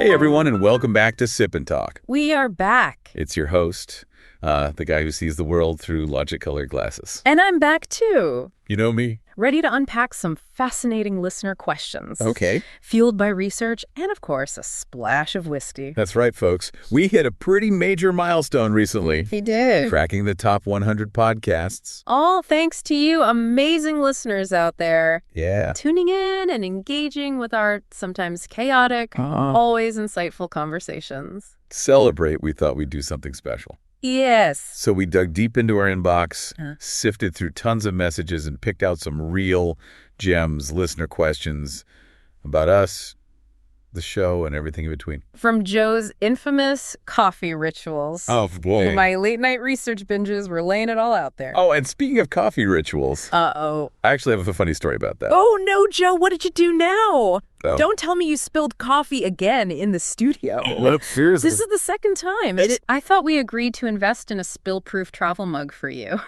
Hey everyone, and welcome back to Sip and Talk. We are back. It's your host, the guy who sees the world through logic-colored glasses. And I'm back too. You know me? Ready to unpack some fascinating listener questions. Okay. Fueled by research and, of course, a splash of whiskey. That's right, folks. We hit a pretty major milestone recently. We did. Cracking the top 100 podcasts. All thanks to you amazing listeners out there. Yeah. Tuning in and engaging with our sometimes chaotic, always insightful conversations. Celebrate, we thought we'd do something special. Yes. So we dug deep into our inbox, sifted through tons of messages, and picked out some real gems, listener questions about us, the show, and everything in between. From Joe's infamous coffee rituals. Oh, boy. My late-night research binges, we're laying it all out there. Oh, and speaking of coffee rituals. Uh-oh. I actually have a funny story about that. Oh, no, Joe, what did you do now? Oh. Don't tell me you spilled coffee again in the studio. Look, seriously. This is the second time. I thought we agreed to invest in a spill-proof travel mug for you.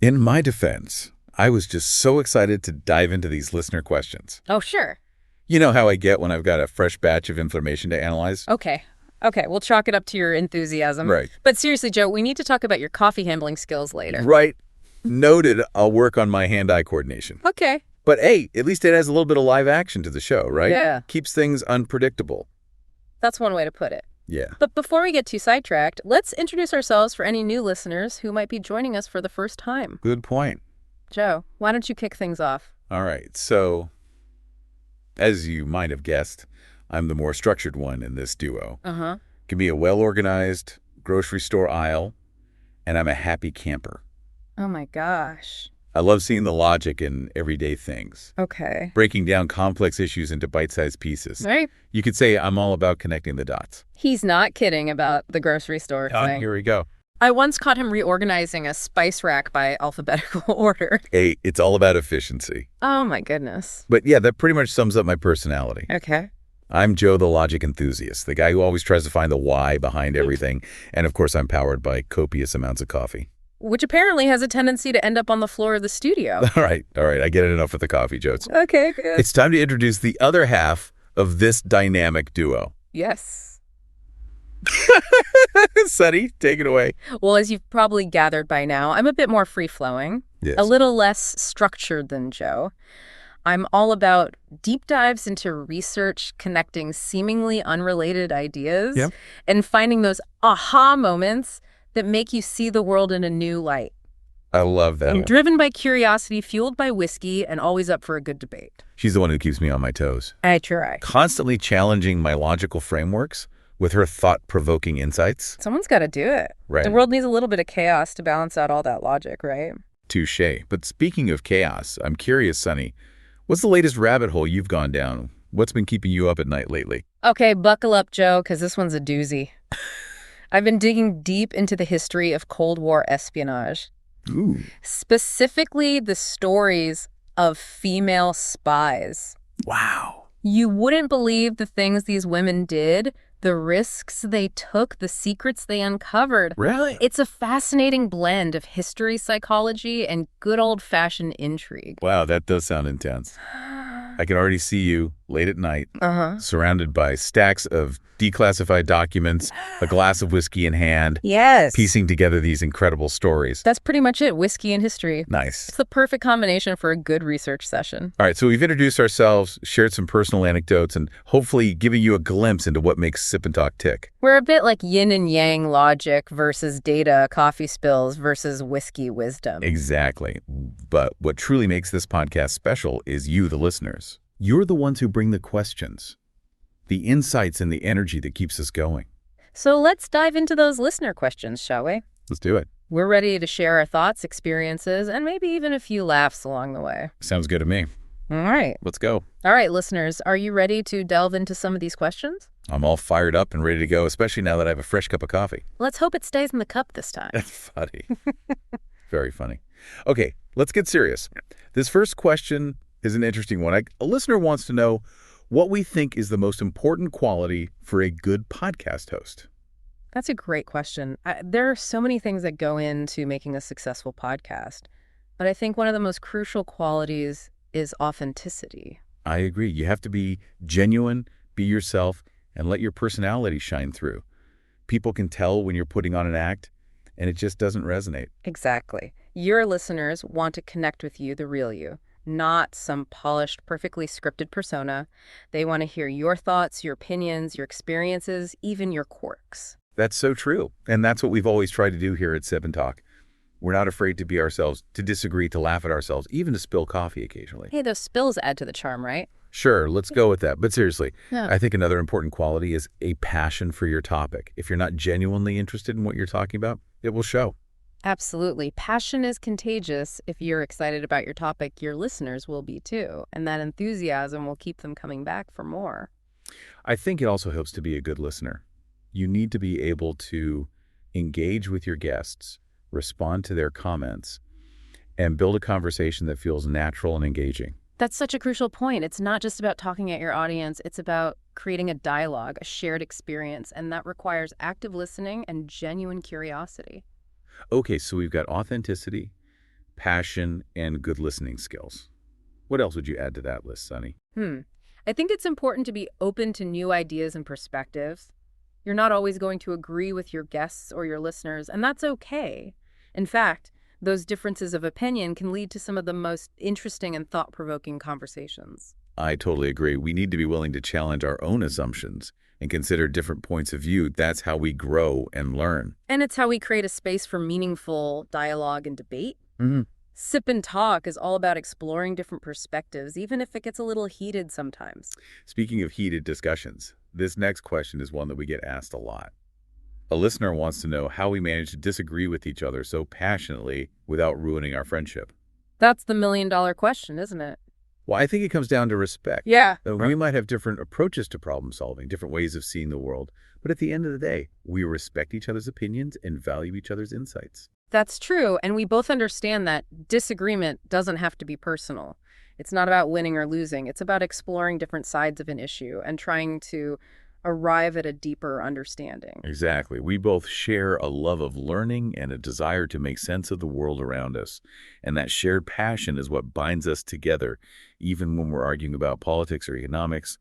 In my defense, I was just so excited to dive into these listener questions. Oh, sure. You know how I get when I've got a fresh batch of information to analyze? Okay, we'll chalk it up to your enthusiasm. Right. But seriously, Joe, we need to talk about your coffee handling skills later. Right. Noted. I'll work on my hand-eye coordination. Okay. But hey, at least it has a little bit of live action to the show, right? Yeah. Keeps things unpredictable. That's one way to put it. Yeah. But before we get too sidetracked, let's introduce ourselves for any new listeners who might be joining us for the first time. Good point. Joe, why don't you kick things off? All right. So, as you might have guessed, I'm the more structured one in this duo. Give me a well-organized grocery store aisle, and I'm a happy camper. Oh my gosh. I love seeing the logic in everyday things. Okay. Breaking down complex issues into bite-sized pieces. Right. You could say I'm all about connecting the dots. He's not kidding about the grocery store thing. Here we go. I once caught him reorganizing a spice rack by alphabetical order. Hey, it's all about efficiency. Oh my goodness. But yeah, that pretty much sums up my personality. Okay. I'm Joe the logic enthusiast, the guy who always tries to find the why behind everything. And of course, I'm powered by copious amounts of coffee. Which apparently has a tendency to end up on the floor of the studio. All right. I get it enough with the coffee jokes. Okay, good. It's time to introduce the other half of this dynamic duo. Yes. Sunny, take it away. Well, as you've probably gathered by now, I'm a bit more free-flowing, Yes. a little less structured than Joe. I'm all about deep dives into research, connecting seemingly unrelated ideas, and finding those aha moments that make you see the world in a new light. I love that. I'm driven by curiosity, fueled by whiskey, and always up for a good debate. She's the one who keeps me on my toes. I try. Constantly challenging my logical frameworks with her thought-provoking insights. Someone's got to do it. Right. The world needs a little bit of chaos to balance out all that logic, right? Touché. But speaking of chaos, I'm curious, Sunny, what's the latest rabbit hole you've gone down? What's been keeping you up at night lately? Okay, buckle up, Joe, because this one's a doozy. I've been digging deep into the history of Cold War espionage. Ooh. Specifically, the stories of female spies. Wow. You wouldn't believe the things these women did, the risks they took, the secrets they uncovered. Really? It's a fascinating blend of history, psychology, and good old-fashioned intrigue. Wow, that does sound intense. I can already see you late at night, surrounded by stacks of declassified documents, a glass of whiskey in hand, Yes. piecing together these incredible stories. That's pretty much it, whiskey and history. Nice. It's the perfect combination for a good research session. All right, so we've introduced ourselves, shared some personal anecdotes, and hopefully giving you a glimpse into what makes Sip and Talk tick. We're a bit like yin and yang logic versus data, coffee spills versus whiskey wisdom. Exactly. But what truly makes this podcast special is you, the listeners. You're the ones who bring the questions, the insights, and the energy that keeps us going. So let's dive into those listener questions, shall we? Let's do it. We're ready to share our thoughts, experiences, and maybe even a few laughs along the way. Sounds good to me. All right. Let's go. All right, listeners, are you ready to delve into some of these questions? I'm all fired up and ready to go, especially now that I have a fresh cup of coffee. Let's hope it stays in the cup this time. That's funny. Very funny. Okay, let's get serious. This first question is an interesting one. A listener wants to know what we think is the most important quality for a good podcast host. That's a great question. There are so many things that go into making a successful podcast, but I think one of the most crucial qualities is authenticity. I agree. You have to be genuine, be yourself, and let your personality shine through. People can tell when you're putting on an act, and it just doesn't resonate. Exactly. Your listeners want to connect with you, the real you, not some polished, perfectly scripted persona. They want to hear your thoughts, your opinions, your experiences, even your quirks. That's so true. And that's what we've always tried to do here at Sip&Talk. We're not afraid to be ourselves, to disagree, to laugh at ourselves, even to spill coffee occasionally. Hey, those spills add to the charm, right? Sure, let's go with that. But seriously, Yeah. I think another important quality is a passion for your topic. If you're not genuinely interested in what you're talking about, it will show. Absolutely. Passion is contagious. If you're excited about your topic, your listeners will be too. And that enthusiasm will keep them coming back for more. I think it also helps to be a good listener. You need to be able to engage with your guests, respond to their comments, and build a conversation that feels natural and engaging. That's such a crucial point. It's not just about talking at your audience. It's about creating a dialogue, a shared experience, and that requires active listening and genuine curiosity. Okay, so we've got authenticity, passion, and good listening skills. What else would you add to that list, Sunny? I think it's important to be open to new ideas and perspectives. You're not always going to agree with your guests or your listeners, and that's okay. In fact, those differences of opinion can lead to some of the most interesting and thought-provoking conversations. I totally agree. We need to be willing to challenge our own assumptions and consider different points of view. That's how we grow and learn. And it's how we create a space for meaningful dialogue and debate. Mm-hmm. Sip and Talk is all about exploring different perspectives, even if it gets a little heated sometimes. Speaking of heated discussions, this next question is one that we get asked a lot. A listener wants to know how we manage to disagree with each other so passionately without ruining our friendship. That's the million-dollar question, isn't it? Well, I think it comes down to respect. Yeah. We might have different approaches to problem solving, different ways of seeing the world, but at the end of the day, we respect each other's opinions and value each other's insights. That's true, and we both understand that disagreement doesn't have to be personal. It's not about winning or losing. It's about exploring different sides of an issue and trying to arrive at a deeper understanding. Exactly. We both share a love of learning and a desire to make sense of the world around us. And that shared passion is what binds us together, even when we're arguing about politics or economics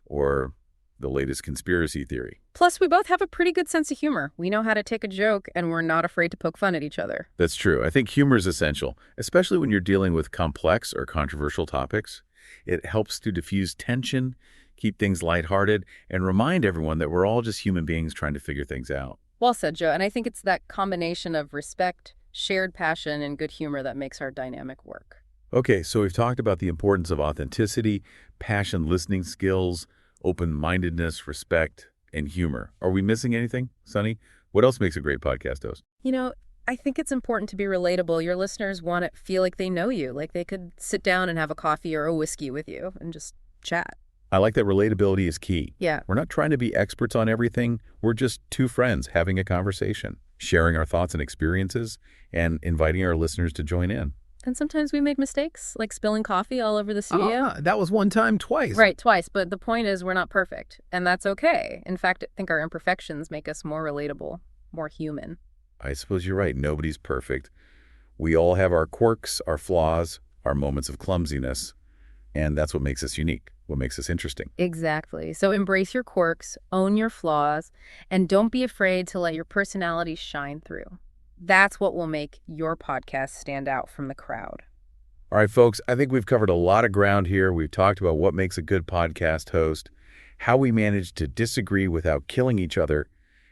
or the latest conspiracy theory. Plus, we both have a pretty good sense of humor. We know how to take a joke, and we're not afraid to poke fun at each other. That's true. I think humor is essential, especially when you're dealing with complex or controversial topics. It helps to diffuse tension, keep things lighthearted, and remind everyone that we're all just human beings trying to figure things out. Well said, Joe. And I think it's that combination of respect, shared passion, and good humor that makes our dynamic work. Okay, so we've talked about the importance of authenticity, passion, listening skills, open-mindedness, respect, and humor. Are we missing anything, Sunny? What else makes a great podcast host? You know, I think it's important to be relatable. Your listeners want to feel like they know you, like they could sit down and have a coffee or a whiskey with you and just chat. I like that relatability is key. Yeah. We're not trying to be experts on everything. We're just two friends having a conversation, sharing our thoughts and experiences, and inviting our listeners to join in. And sometimes we make mistakes, like spilling coffee all over the studio. That was one time, twice. Right, twice. But the point is we're not perfect, and that's okay. In fact, I think our imperfections make us more relatable, more human. I suppose you're right. Nobody's perfect. We all have our quirks, our flaws, our moments of clumsiness, and that's what makes us unique, what makes us interesting. Exactly. So embrace your quirks, own your flaws, and don't be afraid to let your personality shine through. That's what will make your podcast stand out from the crowd. All right, folks, I think we've covered a lot of ground here. We've talked about what makes a good podcast host, how we manage to disagree without killing each other,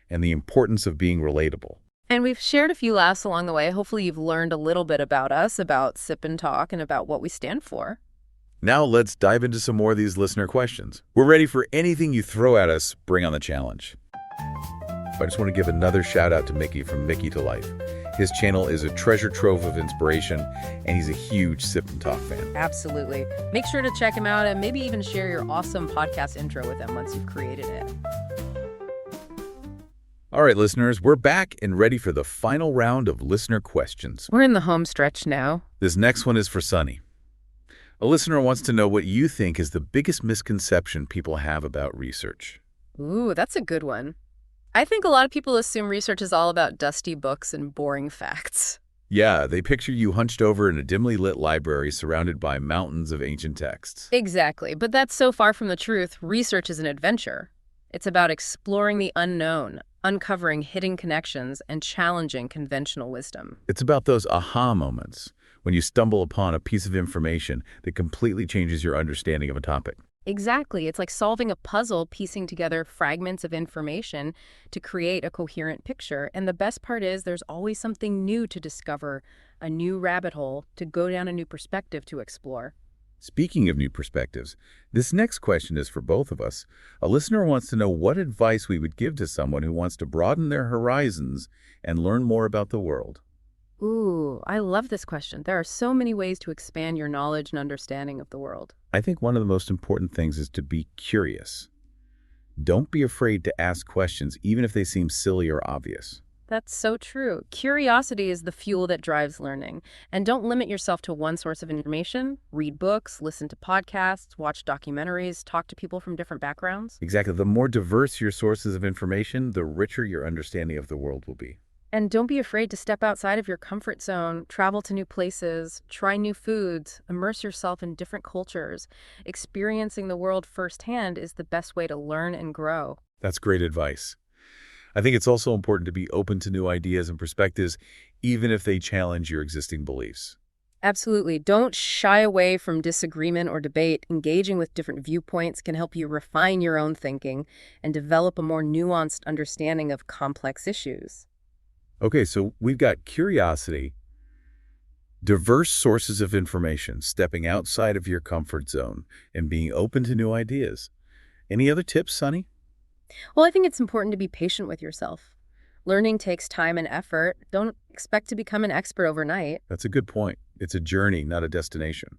and the importance of being relatable. And we've shared a few laughs along the way. Hopefully you've learned a little bit about us, about Sip and Talk, and about what we stand for. Now let's dive into some more of these listener questions. We're ready for anything you throw at us. Bring on the challenge. I just want to give another shout out to Micky from Mickytolife. His channel is a treasure trove of inspiration, and he's a huge Sip and Talk fan. Absolutely. Make sure to check him out and maybe even share your awesome podcast intro with him once you've created it. All right, listeners, we're back and ready for the final round of listener questions. We're in the home stretch now. This next one is for Sunny. A listener wants to know what you think is the biggest misconception people have about research. Ooh, that's a good one. I think a lot of people assume research is all about dusty books and boring facts. Yeah, they picture you hunched over in a dimly lit library surrounded by mountains of ancient texts. Exactly, but that's so far from the truth. Research is an adventure. It's about exploring the unknown, uncovering hidden connections, and challenging conventional wisdom. It's about those aha moments when you stumble upon a piece of information that completely changes your understanding of a topic. Exactly. It's like solving a puzzle, piecing together fragments of information to create a coherent picture. And the best part is there's always something new to discover, a new rabbit hole, to go down a new perspective to explore. Speaking of new perspectives, this next question is for both of us. A listener wants to know what advice we would give to someone who wants to broaden their horizons and learn more about the world. Ooh, I love this question. There are so many ways to expand your knowledge and understanding of the world. I think one of the most important things is to be curious. Don't be afraid to ask questions, even if they seem silly or obvious. That's so true. Curiosity is the fuel that drives learning. And don't limit yourself to one source of information. Read books, listen to podcasts, watch documentaries, talk to people from different backgrounds. Exactly. The more diverse your sources of information, the richer your understanding of the world will be. And don't be afraid to step outside of your comfort zone, travel to new places, try new foods, immerse yourself in different cultures. Experiencing the world firsthand is the best way to learn and grow. That's great advice. I think it's also important to be open to new ideas and perspectives, even if they challenge your existing beliefs. Absolutely. Don't shy away from disagreement or debate. Engaging with different viewpoints can help you refine your own thinking and develop a more nuanced understanding of complex issues. Okay, so we've got curiosity, diverse sources of information, stepping outside of your comfort zone, and being open to new ideas. Any other tips, Sunny? Well, I think it's important to be patient with yourself. Learning takes time and effort. Don't expect to become an expert overnight. That's a good point. It's a journey, not a destination.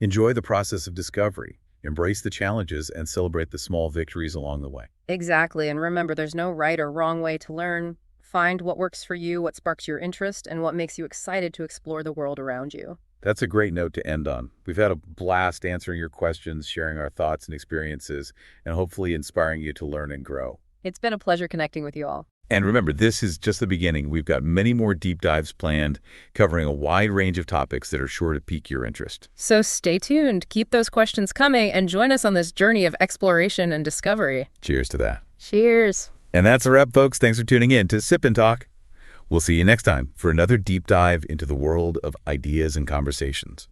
Enjoy the process of discovery. Embrace the challenges and celebrate the small victories along the way. Exactly. And remember, there's no right or wrong way to learn. Find what works for you, what sparks your interest, and what makes you excited to explore the world around you. That's a great note to end on. We've had a blast answering your questions, sharing our thoughts and experiences, and hopefully inspiring you to learn and grow. It's been a pleasure connecting with you all. And remember, this is just the beginning. We've got many more deep dives planned, covering a wide range of topics that are sure to pique your interest. So stay tuned, keep those questions coming, and join us on this journey of exploration and discovery. Cheers to that. Cheers. And that's a wrap, folks. Thanks for tuning in to Sip and Talk. We'll see you next time for another deep dive into the world of ideas and conversations.